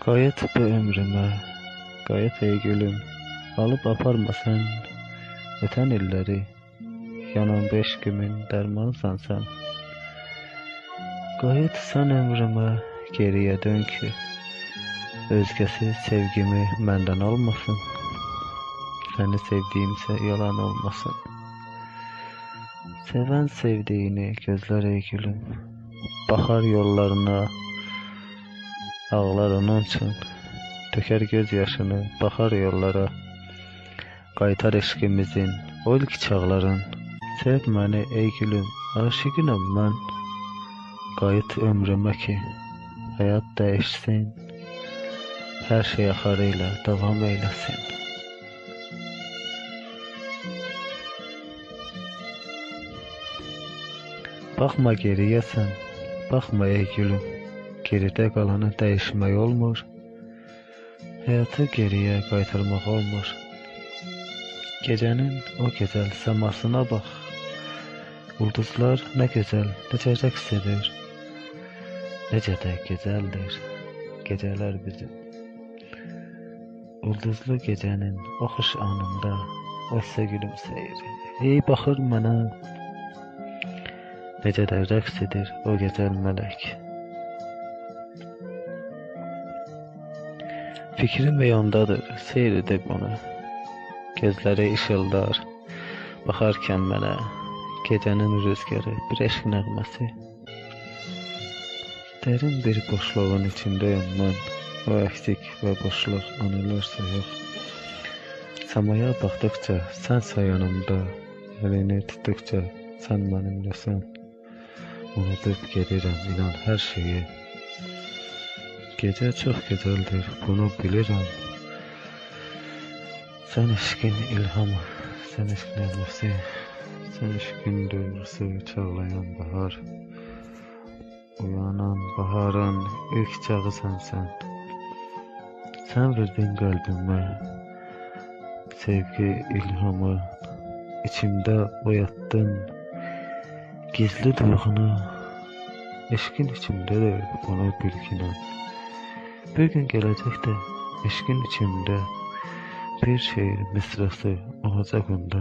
Qayıt bu ömrümə, qayıt ey gülüm, alıb aparma sən ötən illəri, yanan bu eşqimin dərmanısan sən. Qayıt sən ömrümə, geriyə dön ki, özgəsi sevgimi məndən almasın, səni sevdiyimsə yalan olmasın. Sevən sevdiyini gözlər ey gülüm, baxar yollarına, ağlar onun üçün, tökər göz yaşını, baxar yollara, qaytar eşqimizin o ilk çağların. Sev məni ey gülüm, aşiqinəm mən, qayıt ömrümə ki, həyat dəyişsin, hər şey axarı ilə davam eyləsin. Baxma geriyə sən, baxma ey gülüm, geridə qalanı dəyişmək olmur, həyatı geriyə qaytarmaq olmur. Gecənin o gözəl səmasına bax, ulduzlar nə gözəl, necə rəqs edir, necə də gözəldir gecələr bizim. Ulduzlu gecənin o xoş anında, o isə gülümsəyir, ey baxır mənə, necə də rəqs edir o gözəl mələk. Fikrim yondadır, seyr edib onu, gözləri işıldar, baxarkən mənə, gecənin rüzgarı, bir eşq nəğməsi. Dərin bir boşluğun içindəyəm mən, o əksik və boşluq anılırsa yox. Səmaya baxdıqca sənsə yanımda, əlini tutduqca sən mənimləsən. Unudub gedirəm inan hər şeyi. Gecə çox gözəldir, bunu bilirəm. Sən eşqin ilhamı, sən eşq nəğməsi, sən eşqin duyğusu, çağlayan bahar, uyanan baharın ilk çağısan sən. Sən verdin qəlbimə sevgi ilhamı, içimdə oyatdın gizli duyğunu, eşqin içimdədir, bunu bilginəm. Bir gün gələcək də eşqin içimdə bir şeir misrası olacaq onda.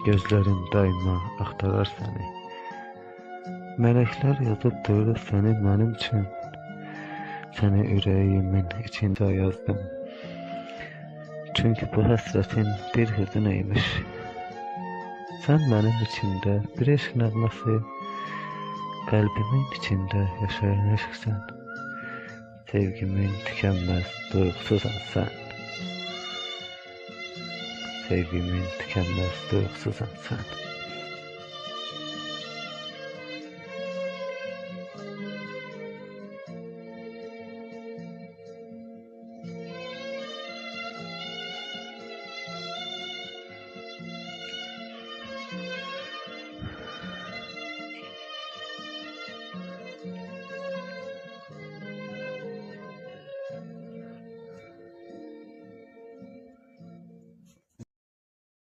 Gözlərim daima axtarar səni. Mələklər yazıbdır səni mənim üçün. Səni ürəyimin içində yazdım. Çünki bu həsrətin bir hüzün imiş. Sən mənim içimdə bir eşq nəğməsi, qəlbimin içində yaşayan eşqsən. Sevgimin tükənməz duyğususan sən. Sevgimin tükənməz duyğususan sən.